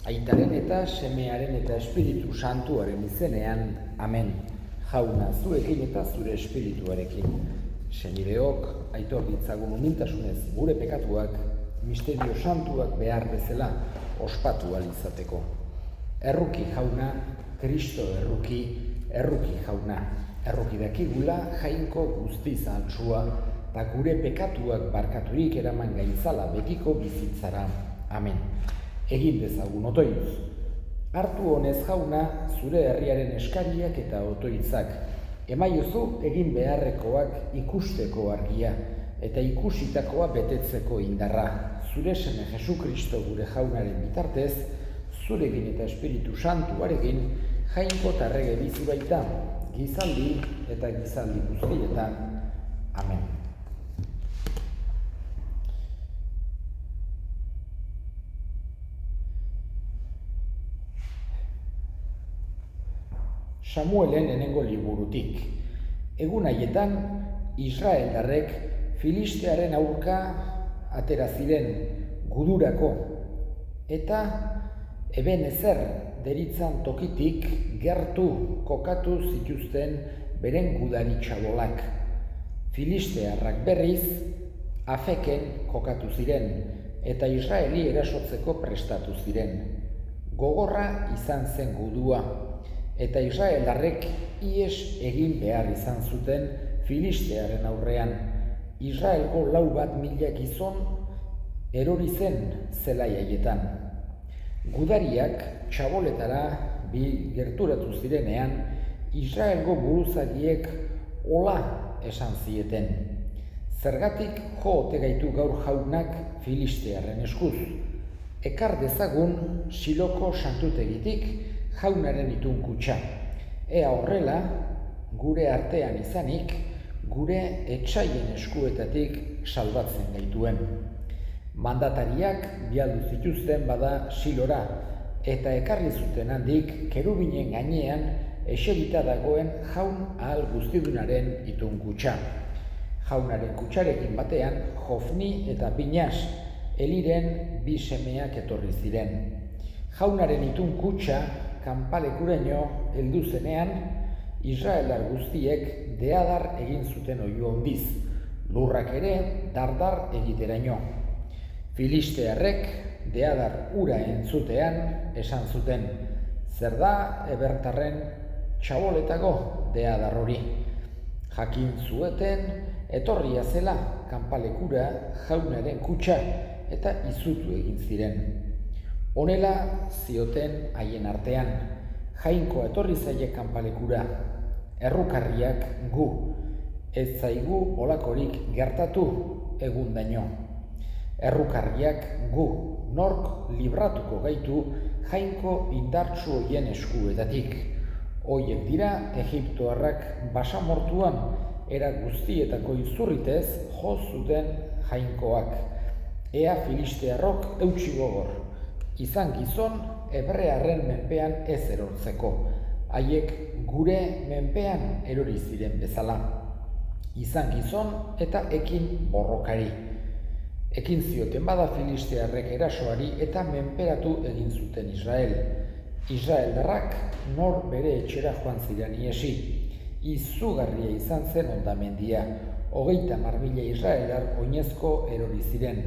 Aitaren eta Semearen eta Espiritu Santuaren izenean, amen. Jauna, zuekin eta zure espirituarekin. Senideok, aitor ditzagun umiltasunez gure pekatuak, misterio santuak behar bezala ospatu ahal izateko. Erruki jauna, Kristo erruki, erruki jauna. Erruki dakigula jainko guztiz altsua, eta gure pekatuak barkaturik eraman gaitzala betiko bizitzara. Amen. Egin dezagun otoitz. Hartu honez jauna, zure herriaren eskariak eta otoitzak. Emaiozu egin beharrekoak ikusteko argia, eta ikusitakoa betetzeko indarra. Zure seme Jesu Kristo gure jaunaren bitartez, zurekin eta Espiritu Santuarekin, jainko tarrege bizi baita, gizaldi eta gizaldi guztietan. Amen. Samuelen lehenengo liburutik. Egun haietan, Israeldarrek Filistearen aurka atera ziren Gudurako, eta Ebenezer deritzan tokitik gertu kokatu zituzten beren gudari txabolak. Filistearrak berriz, Afeken kokatu ziren, eta Israeli erasotzeko prestatu ziren. Gogorra izan zen gudua, eta Israeldarrek ihes egin behar izan zuten Filistearen aurrean. Israelgo 4.000 gizon erori zen zelai haietan. Gudariak txaboletara gerturatu zirenean, Israelgo buruzagiek hola esan zieten. Zergatik jo ote gaitu gaur jaunak Filistearen eskuz. Ekar dezagun Siloko santutegitik jaunaren itun kutxa. Ea horrela, gure artean izanik, gure etsaien eskuetatik salbatzen gaituen. Mandatariak bialdu zituzten bada Silora, eta ekarri zuten handik kerubinen gainean eserita dagoen jaun ahal guztidunaren itun kutxa. Jaunaren kutxarekin batean, Jofni eta Pinas, Eliren 2 semeak etorri ziren. Jaunaren itun kutxa kanpalekuraino heldu zenean, Israelar guztiek deadar egin zuten oihu handiz, lurrak ere dardar egiteraino. Filistearrek deadar ura entzutean esan zuten, zer da ebertarren txaboletako deadar hori. Jakin zueten etorria zela kanpalekura jaunaren kutxa eta izutu egin ziren. Honela zioten haien artean, jainkoa etorri zaie kanpalekura, errukarriak gu, ez zaigu olakorik gertatu egundaino. Errukarriak gu, nork libratuko gaitu jainko indartsu hoien eskuetatik. Hoiek dira Egiptoarrak basamortuan era guztietako izurritez jo zuten jainkoak. Ea Filistearrok eutsi gogor. Izan gizon, hebrearren menpean ez erortzeko, haiek gure menpean erori ziren bezala. Izan gizon eta ekin borrokari. Ekin zioten bada Filistearrek erasoari eta menperatu egin zuten Israel. Israeldarrak nor bere etxera joan ziren iesi. Izugarria izan zen hondamendia, 30.000 Israelar oinezko erori ziren.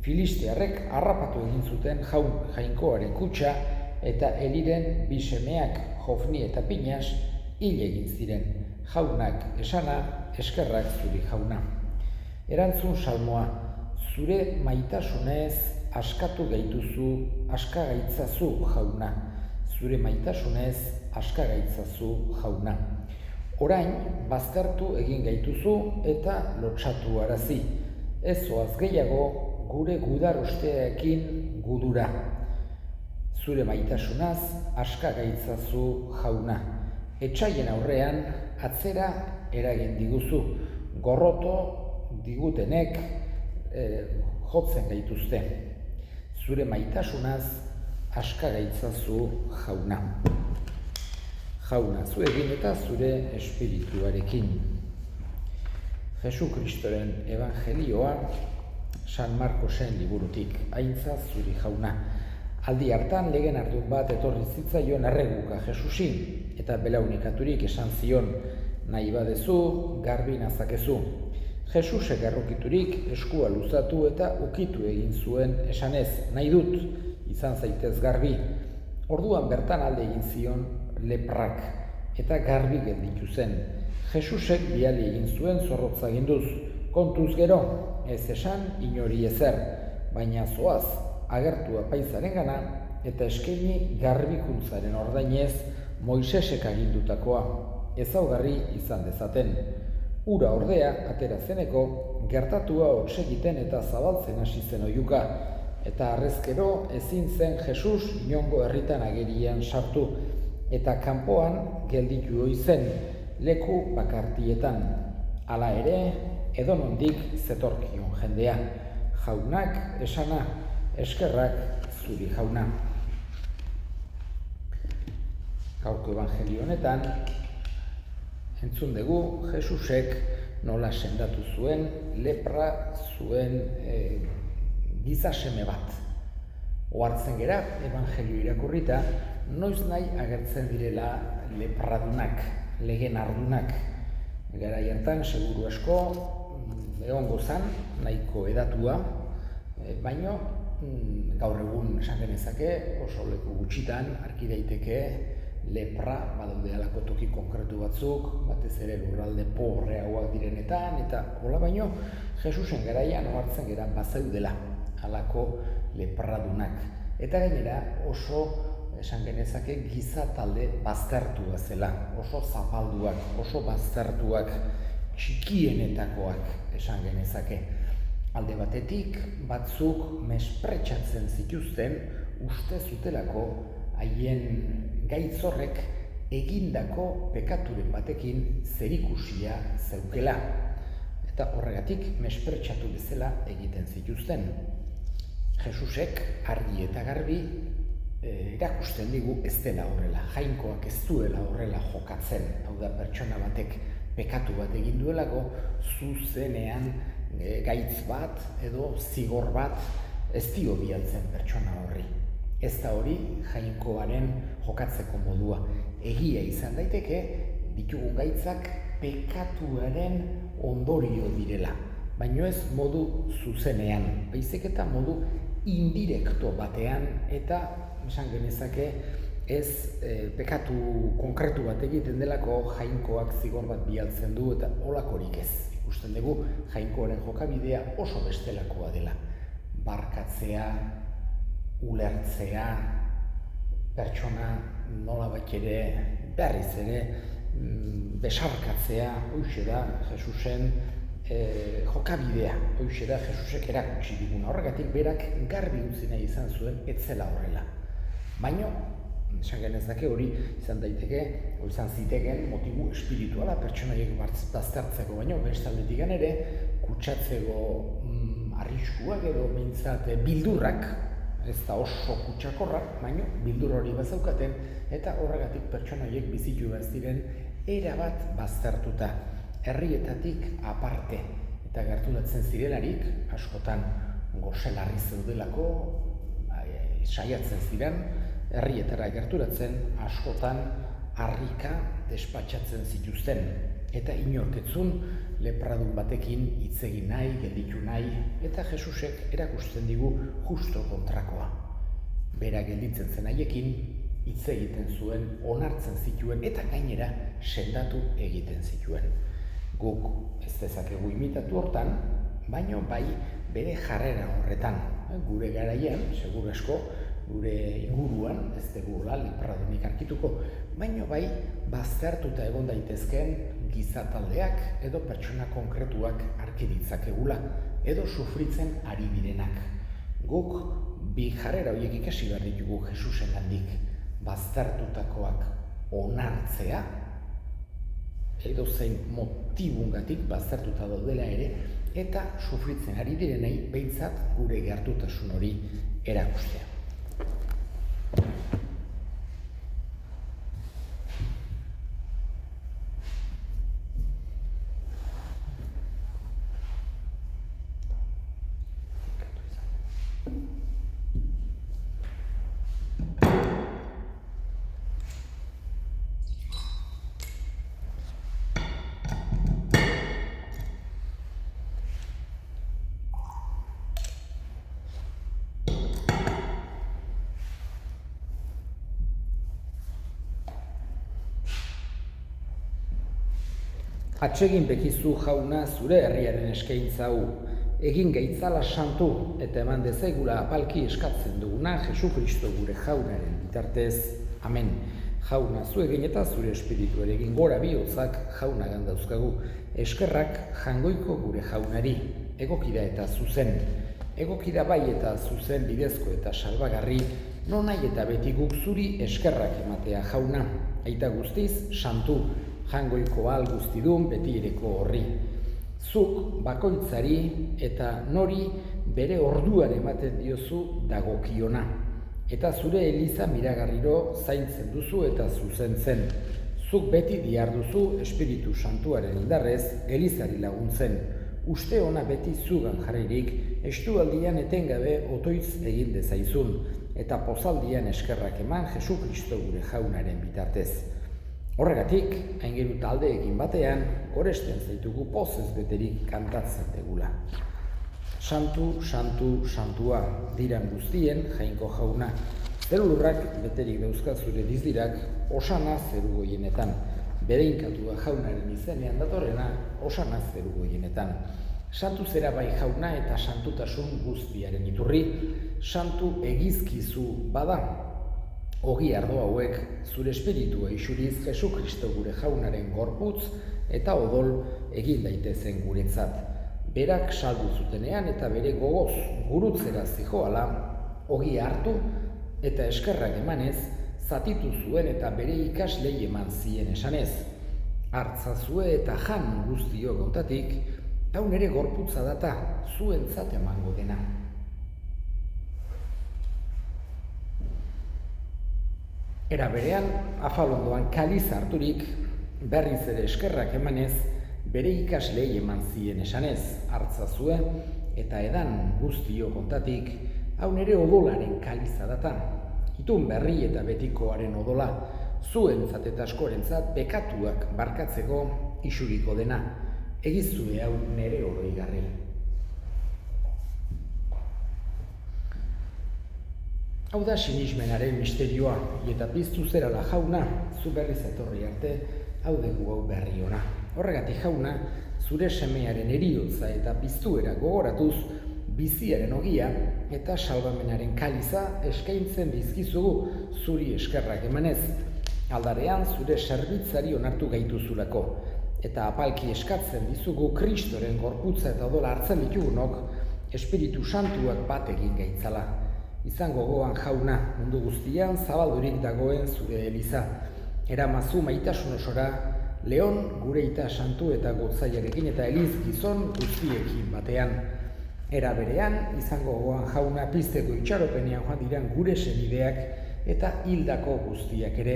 Filistearrek harrapatu egin zuten jainkoaren kutxa eta Eliren 2 semeak, Jofni eta Pinas, hil egin ziren. Jaunak esana, eskerrak zuri jauna. Erantzun salmoa, zure maitasunez askatu gaituzu, askagaitzazu jauna. Zure maitasunez askagaitzazu jauna. Orain, baztertu egin gaituzu eta lotsatu arazi. Ez zoaz gehiago, gure gudar usteekin gudura. Zure maitasunaz askagaitzazu jauna. Etsaien aurrean atzera eragin diguzu. Gorroto digutenek jotzen gaituzte. Zure maitasunaz askagaitzazu jauna. Jauna zuekin eta zure espirituarekin. Jesu Kristoren evangelioa San Markosen liburutik, aintza zuri jauna. Aldi hartan legen ardun bat etorri zitzaion erreguka Jesusi, eta belaunikaturik esan zion, nahi badezu, garbi nazakezu. Jesusek errokiturik eskua luzatu eta ukitu egin zuen esanez, nahi dut, izan zaitez garbi. Orduan bertan alde egin zion leprak, eta garbi gelditu zen. Jesusek bidali egin zuen zorrotza ginduz, kontuz gero, ez esan inori ezer, baina zoaz, agertu apaizaren gana, eta eskaini garbikuntzaren ordainez Moisesek agindutakoa, ezaugarri izan dezaten. Ura ordea, atera zeneko, gertatua hotsegiten eta zabaltzen hasi zen oihuka, eta harrezkero ezin zen Jesus inongo herritan agerian sartu, eta kanpoan gelditu ohi zen, leku bakartietan. Hala ere, edonondik zetorkion jendea. Jaunak esana, eskerrak zuri jauna. Gaurko evangelio honetan, entzun dugu Jesusek nola sendatu zuen lepra zuen gizaseme bat. Ohartzen gera, evangelio irakurrita, noiz nahi agertzen direla lepradunak, legen ardunak. Garai hartan, seguru asko, egongo zan, nahiko edatua, baino gaur egun esan genezake, oso leku gutxitan, arki daiteke lepra, badaude halako toki konkretu batzuk, batez ere lurralde pobreagoak direnetan, eta hola baino, Jesusen garaian ohartzen gera bazeudela halako lepradunak. Eta gainera oso esan genezake giza talde baztertua zela, oso zapalduak, oso baztertuak, txikienetakoak esan genezake. Alde batetik batzuk mespretxatzen zituzten uste zutelako haien gaitzorrek egindako pekaturen batekin zerikusia zeukela. Eta horregatik mespretxatu bezala egiten zituzten. Jesusek argi eta garbi erakusten digu ez dela horrela, jainkoak ez duela horrela jokatzen, hau da pertsona batek pekatu bat egin duelako, zuzenean gaitz bat edo zigor bat ez dio bialtzen pertsona horri. Ez da hori jainkoaren jokatzeko modua. Egia izan daiteke ditugun gaitzak pekatuaren ondorio direla, baino ez modu zuzenean, baizik eta modu indirekto batean eta esan genezake ez pekatu konkretu bat egiten delako jainkoak zigor bat bialtzen du eta holakorik ez. Ikusten dugu jainkoaren jokabidea oso bestelakoa dela. Barkatzea, ulertzea, pertsona nolabait ere berriz ere besarkatzea, hoixe da Jesusen jokabidea, hoixe da Jesusek erakutsi diguna. Horregatik berak garbi utzi nahi izan zuen ez zela horrela. Baino, esan genezake hori izan daiteke, hori izan ziteken motibu espirituala pertsonaiek baztertzeko, baino bestaldetik ere kutsatzeko arriskuak edo behintzat bildurrak, ez da oso kutsakorrak, baino bildur hori bazaukaten, eta horregatik pertsonaiek bizitu behar ziren erabat baztertuta, herrietatik aparte, eta gerturatzen zirelarik, askotan goselarri zeudelako, saiatzen ziren, herrietara gerturatzen, askotan harrika despatxatzen zituzten, eta inorketzun lepradun batekin hitz egin nahi, gelditu nahi, eta Jesusek erakusten digu justo kontrakoa. Bera gelditzen zen haiekin, hitz egiten zuen, onartzen zituen, eta gainera sendatu egiten zituen. Guk ez dezakegu imitatu hortan, baino bai bere jarrera horretan. Gure garaian, seguru asko, gure inguruan, ez degula lepradunik arkituko, baino bai baztertuta egon daitezkeen giza taldeak edo pertsona konkretuak arki ditzakegula, edo sufritzen ari direnak. Guk bi jarrera horiek ikasi behar ditugu Jesusengandik, baztertutakoak onartzea, edo zein motibungatik baztertuta daudela ere, eta sufritzen ari direnei behintzat gure gertutasun hori erakustea. Atsegin bekizu jauna zure herriaren eskaintza hau. Egin gaitzala santu eta eman dezaigula apalki eskatzen duguna Jesukristo gure jaunaren bitartez. Amen. Jauna zu egin eta zure espiritu ere egin gora bihotzak jaunagan dauzkagu. Eskerrak jangoiko gure jaunari. Egokida eta zuzen. Egokida bai eta zuzen bidezko eta salbagarri. Non nahi eta beti guk zuri eskerrak ematea jauna. Aita guztiz santu. Jangoiko ahal guztidun beti ereko horri. Zuk bakoitzari eta nori bere orduan ematen diozu dagokiona. Eta zure eliza miragarriro zaintzen duzu eta zuzentzen. Zuk beti diarduzu Espiritu Santuaren indarrez elizari laguntzen. Uste ona beti zugan jarririk, estualdian etengabe otoitz egin dezaizun. Eta pozaldian eskerrak eman Jesukristo gure jaunaren bitartez. Horregatik, aingeru taldeekin batean, goresten zaitugu pozez beterik kantatzen degula. Santu, santu, santua, diran guztien jainko jauna. Zerulurrak beterik dauzka zure dizdirak, osana zeru goienetan. Bereinkatua jaunaren izenean datorrena, osana zeru goienetan. Santu zera bai jauna eta santutasun guztiaren iturri, santu egizkizu bada. Ogi ardo hauek, zure espiritua isuriz Jesukristo gure jaunaren gorputz eta odol egin daitezen guretzat. Berak saldu zutenean eta bere gogoz gurutzera zijoala, ogi hartu eta eskerrak emanez, zatitu zuen eta bere ikaslei eman zien esanez. Hartzazue eta jan guztio gautatik, hau nere gorputza data zuentzat emango dena. Era berean, afalondoan kaliz harturik, berriz ere eskerrak emanez, bere ikaslei eman zien esanez, hartzazue eta edan guztio kontatik, hau nere odolaren kaliza data. Itun berri eta betikoaren odola, zuentzat eta askorentzat bekatuak barkatzeko isuriko dena, egizue hau nere oroigarri. Hau da sinismenaren misterioa, eta piztu zerala jauna, zu berriz etorri arte, hau dugu hau berri ona. Horregatik jauna, zure semearen eriotza eta piztuera gogoratuz, biziaren ogia eta salbamenaren kaliza eskaintzen dizkizugu zuri eskerrak emanez. Aldarean zure zerbitzari onartu gaituzulako, eta apalki eskatzen dizugu Kristoren gorputza eta odola hartzen ditugunok, Espiritu Santuak bat egin gaitzala. Izan gogoan jauna, mundu guztian zabaldurik dagoen zure eliza. Eramazu maitasun osora, Leon gure ita santu eta gotzaiarekin eta eliz gizon guztiekin batean. Era berean, izango gogoan jauna pizteko itxaropenean joan diran gure senideak eta hildako guztiak ere,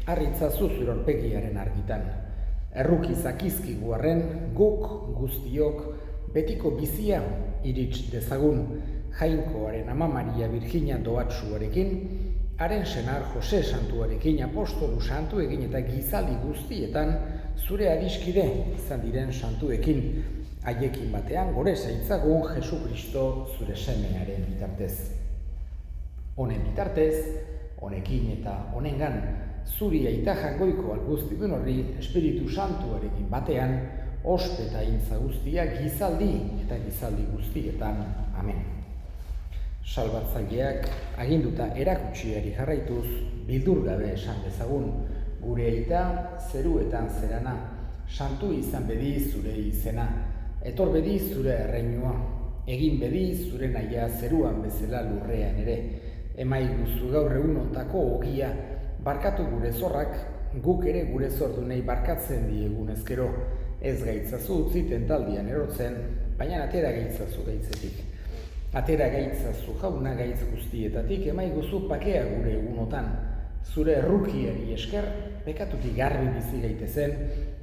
harritzazu zure aurpegiaren argitan. Erruki zakizkigu arren, guk guztiok betiko bizia irits dezagun, jainkoaren ama Maria Virginia doatsuarekin, haren senar Jose Santuarekin, apostolu santuekin eta gizaldi guztietan zure adiskide izan diren santuekin, haiekin batean gore zaitzagun Jesukristo zure semearen bitartez. Honen bitartez, honekin eta honengan, zuri aita jangoiko alguztidun horri Espiritu Santuarekin batean, ospe eta intza guztia gizaldi eta gizaldi guztietan. Amen. Salbatzaileak aginduta erakutsiari jarraituz, bildur gabe esan dezagun, gure aita zeruetan zerana, santu izan bedi zure izena, etor bedi zure erreinua, egin bedi zure nahia zeruan bezala lurrean ere, emaiguzu gaur egun ontako ogia, barkatu gure zorrak, guk ere gure zordunei barkatzen diegun ezkero, ez gaitzazu utzi tentaldian erotzen, baina atera gaitzazu gaitzetik. Atera gaitzazu jauna gaitz guztietatik, emaiguzu pakea gure egunotan, zure errukiari esker, bekatutik garbi bizi gaitezen,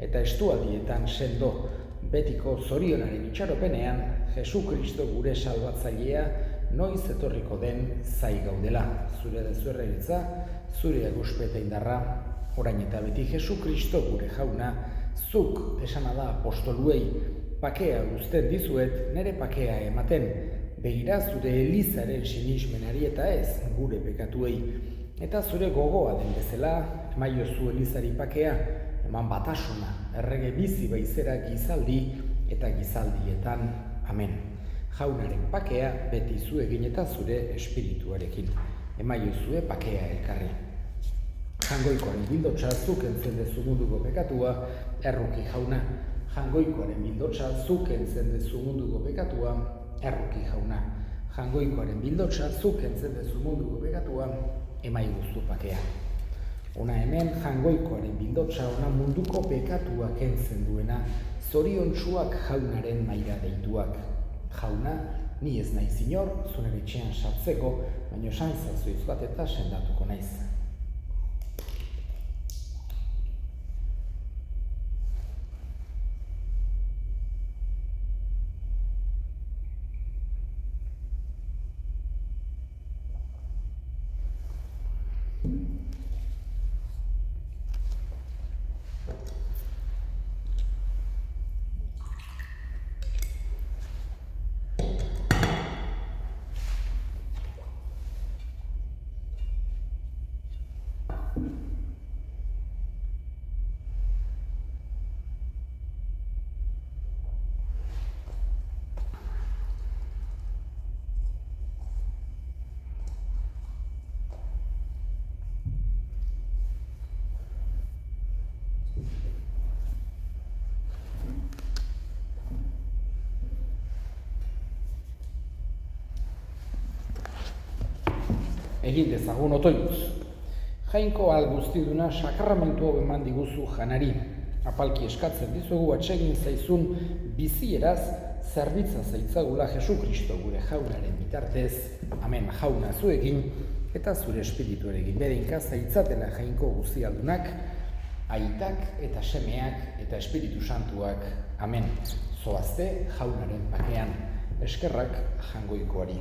eta estualdietan sendo, betiko zorionaren itxaropenean, Jesukristo gure salbatzailea, noiz etorriko den zai gaudela, zure dezuerreritza, zure aguspeta indarra, orain eta beti Jesukristo gure jauna, zuk esana da apostoluei, pakea guzten dizuet, nere pakea ematen, begira zure elizaren sinismenari eta ez gure pekatuei, eta zure gogoa den bezala, emaiozu elizari pakea, eman batasuna errege bizi baizera gizaldi eta gizaldietan. Amen. Jaunaren pakea beti zuegin eta zure espirituarekin. Emaiozue pakea elkarri. Jangoikoaren bildotsa zuk entzen dezu munduko pekatua, erruki jauna. Jangoikoaren bildotsa zuk entzen dezu munduko pekatua, erruki jauna. Jangoikoaren bildotsa zuk entzen dezu munduko pekatua, emai guztu pakea. Ona hemen jangoikoaren bildotsa ona munduko pekatua kentzen duena, zoriontsuak jaunaren maira deituak. Jauna, ni ez naiz inor, zure etxean sartzeko, baina esan zazuiz bat eta sendatuko naiz. Egin dezagun otoituz. Jainko ahal guztiduna sakramentu hau eman diguzu janari. Apalki eskatzen dizugu atsegin zaizun bizieraz zerbitza zaitzagula Jesu Kristo gure jaunaren bitartez. Amen. Jauna zuekin eta zure espirituarekin. Berinka zaitzatela jainko guztialdunak, aitak eta semeak eta espiritu santuak. Amen. Zoazte jaunaren pakean. Eskerrak jangoikoari.